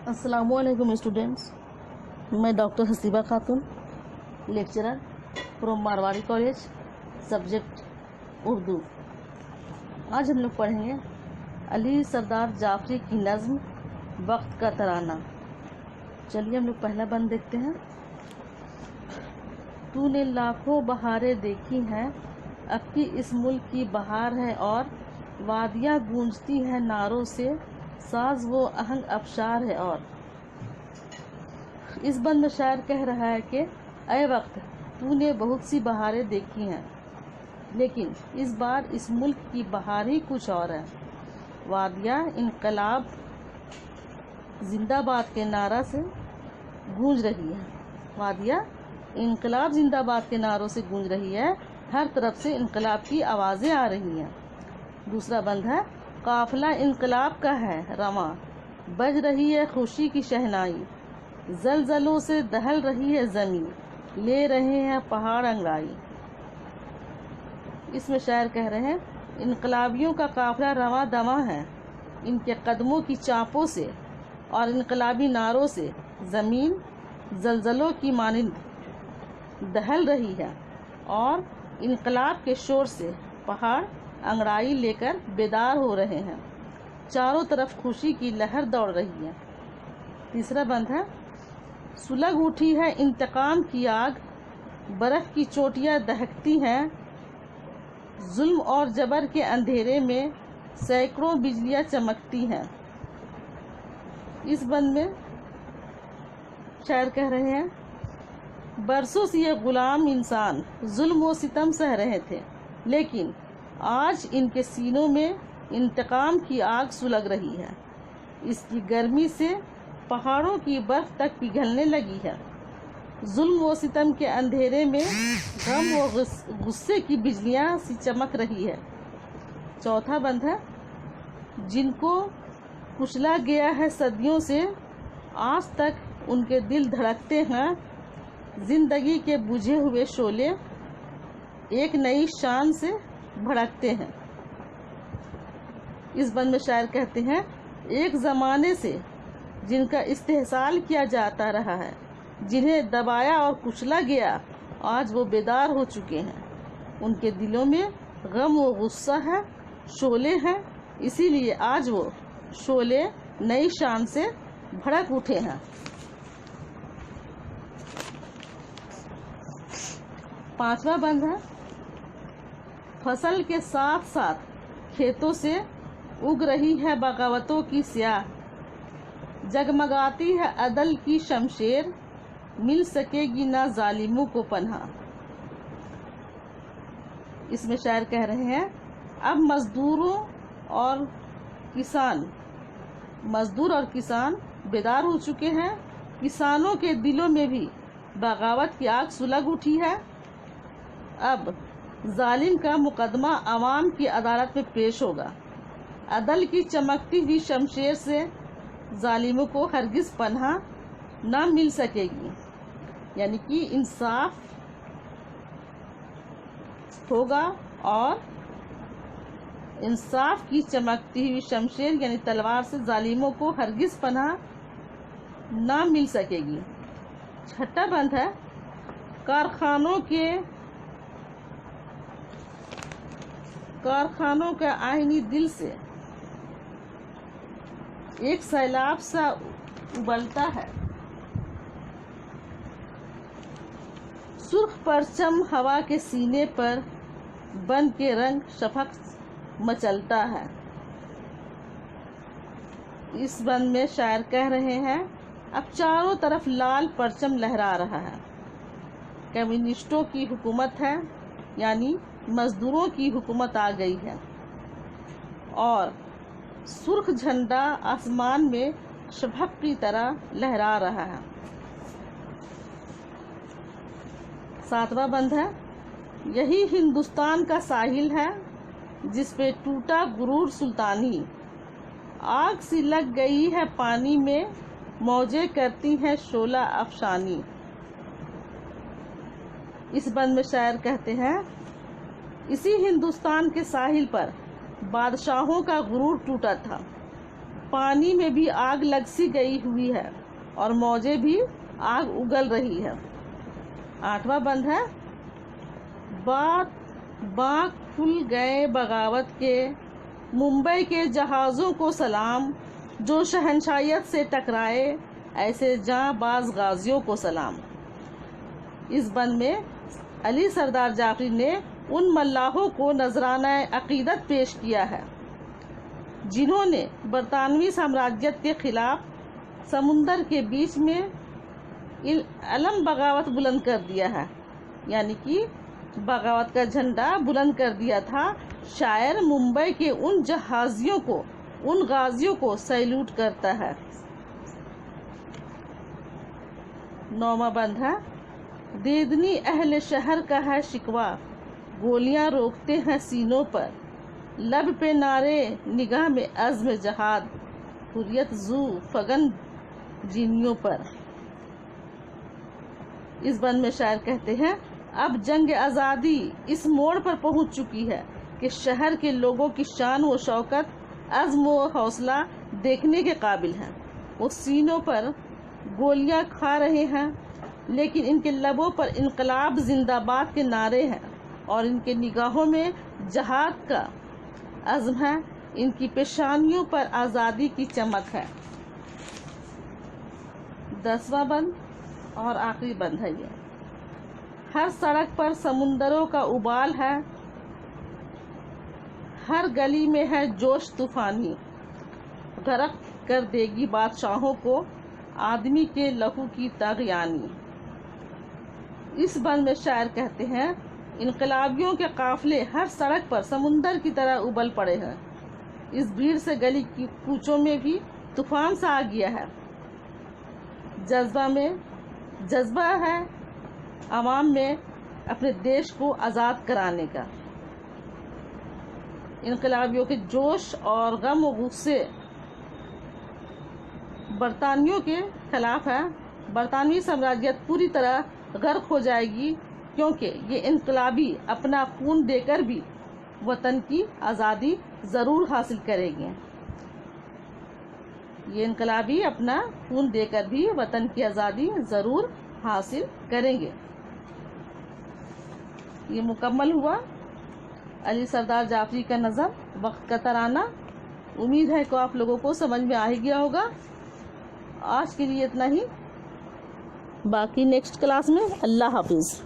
अस्सलामु अलैकुम स्टूडेंट्स, मैं doctor Haseeba Khatoon, lecturer from Marwari college, subject Urdu. आज हम लोग पढ़ेंगे अली सरदार जाफरी की नज़्म वक्त का तराना। चलिए हम लोग पहला बंद देखते हैं। तूने लाखों बहारें देखी हैं, अब की इस मुल्क की बहार है और वादियाँ गूंजती हैं नारों से, साज वो आहंग अबशार है। और इस बंद में शायर कह रहा है कि ऐ वक्त, तूने बहुत सी बहारें देखी हैं, लेकिन इस बार इस मुल्क की बहार ही कुछ और है। वादियाँ इनकलाब जिंदाबाद के नारा से गूंज रही है। वादियाँ इनकलाब जिंदाबाद के नारों से गूंज रही है, हर तरफ से इनकलाब की आवाज़ें आ रही हैं। दूसरा बंद है, काफिला इनकलाब का है रवां, बज रही है खुशी की शहनाई, जलजलों से दहल रही है ज़मीन, ले रहे हैं पहाड़ अंगड़ाई। इसमें शायर कह रहे हैं, इनकलाबियों का काफिला रवां दवां है, इनके कदमों की चापों से और इनकलाबी नारों से ज़मीन जलजलों की मानिंद दहल रही है और इनकलाब के शोर से पहाड़ अंगड़ाई लेकर बेदार हो रहे हैं। चारों तरफ खुशी की लहर दौड़ रही है। तीसरा बंद है, सुलग उठी है इंतकाम की आग, बर्फ की चोटियां दहकती हैं, जुल्म और जबर के अंधेरे में सैकड़ों बिजलियां चमकती हैं। इस बंद में शायर कह रहे हैं, बरसों से ये गुलाम इंसान जुल्म व सितम सह रहे थे, लेकिन आज इनके सीनों में इंतकाम की आग सुलग रही है। इसकी गर्मी से पहाड़ों की बर्फ तक पिघलने लगी है। जुल्म व सितम के अंधेरे में गम व गुस्से की बिजलियां सी चमक रही है। चौथा बंद है, जिनको कुचला गया है सदियों से, आज तक उनके दिल धड़कते हैं, जिंदगी के बुझे हुए शोले एक नई शान से भड़कते हैं। इस बंद में शायर कहते हैं, एक ज़माने से जिनका इस्तेहसाल किया जाता रहा है, जिन्हें दबाया और कुचला गया, आज वो बेदार हो चुके हैं। उनके दिलों में गम व गुस्सा है, शोले हैं, इसीलिए आज वो शोले नई शान से भड़क उठे हैं। पांचवा बंद है, फसल के साथ साथ खेतों से उग रही है बगावतों की स्याह, जगमगाती है अदल की शमशेर, मिल सकेगी ना जालिमों को पनाह। इसमें शायर कह रहे हैं, अब मजदूर और किसान बेदार हो चुके हैं। किसानों के दिलों में भी बगावत की आग सुलग उठी है। अब जालिम का मुकदमा अवाम की अदालत में पेश होगा। अदल की चमकती हुई शमशेर से जालिमों को हरगिज पनाह न मिल सकेगी, यानी कि इंसाफ होगा और इंसाफ की चमकती हुई शमशेर यानी तलवार से जालिमों को हरगिज पनाह न मिल सकेगी। छठा बंद है, कारखानों के आईनी दिल से एक सैलाब सा उबलता है, सुर्ख परचम हवा के सीने पर बन के रंग शफक मचलता है। इस बंद में शायर कह रहे हैं, अब चारों तरफ लाल परचम लहरा रहा है। कम्युनिस्टों की हुकूमत है, यानी मजदूरों की हुकूमत आ गई है और सुर्ख झंडा आसमान में शफक की तरह लहरा रहा है। सातवां बंद है, यही हिंदुस्तान का साहिल है, जिस पे टूटा गुरूर सुल्तानी, आग सी लग गई है पानी में, मौजें करती हैं शोला अफशानी। इस बंद में शायर कहते हैं, इसी हिंदुस्तान के साहिल पर बादशाहों का गुरूर टूटा था, پانی میں بھی آگ لگ سی گئی ہوئی ہے اور موجیں بھی آگ اگل رہی ہے۔ 8واں بند ہے، باغ کھل گئے بغاوت کے، ممبئی کے جہازوں کو سلام، جو شہنشائیت سے ٹکرائے ایسے جاں باز غازیوں کو سلام۔ اس بند میں علی سردار جعفری نے ان ملاحوں کو نذرانہ عقیدت پیش کیا ہے جنہوں نے برطانوی سامراجیت کے خلاف سمندر کے بیچ میں علم بغاوت بلند کر دیا ہے، یعنی کہ بغاوت کا جھنڈا بلند کر دیا تھا۔ شاعر ممبئی کے ان جہازیوں کو، ان غازیوں کو سیلوٹ کرتا ہے۔ 9واں بند ہے، دیدنی اہل شہر کا ہے شکوہ، گولیاں روکتے ہیں سینوں پر، لب پہ نعرے نگاہ میں عزم جہاد، حریت زو فگن جینیوں پر۔ اس بند میں شاعر کہتے ہیں، اب جنگ آزادی اس موڑ پر پہنچ چکی ہے کہ شہر کے لوگوں کی شان و شوکت، عزم و حوصلہ دیکھنے کے قابل ہے۔ وہ سینوں پر گولیاں کھا رہے ہیں، لیکن ان کے لبوں پر انقلاب زندہ باد کے نعرے ہیں اور ان کے نگاہوں میں جہاد کا عزم ہے، ان کی پیشانیوں پر آزادی کی چمک ہے۔ 10واں بند اور آخری بند ہے یہ، ہر سڑک پر سمندروں کا ابال ہے، ہر گلی میں ہے جوش طوفانی، غرق کر دے گی بادشاہوں کو آدمی کے لہو کی طاغیانی۔ اس بند میں شاعر کہتے ہیں، انقلابیوں کے قافلے ہر سڑک پر سمندر کی طرح ابل پڑے ہیں، اس بھیڑ سے گلی کی کوچوں میں بھی طوفان سا آ گیا ہے۔ جذبہ ہے عوام میں اپنے دیش کو آزاد کرانے کا۔ انقلابیوں کے جوش اور غم و غصے برطانویوں کے خلاف ہے۔ برطانوی سامراجیت پوری طرح غرق ہو جائے گی، کیونکہ یہ انقلابی اپنا خون دے کر بھی وطن کی آزادی ضرور حاصل کریں گے۔ یہ انقلابی اپنا خون دے کر بھی وطن کی آزادی ضرور حاصل کریں گے۔ یہ مکمل ہوا علی سردار جعفری کا نظم وقت کا ترانہ۔ امید ہے کہ آپ لوگوں کو سمجھ میں آ ہی گیا ہوگا۔ آج کے لیے اتنا ہی، باقی نیکسٹ کلاس میں۔ اللہ حافظ۔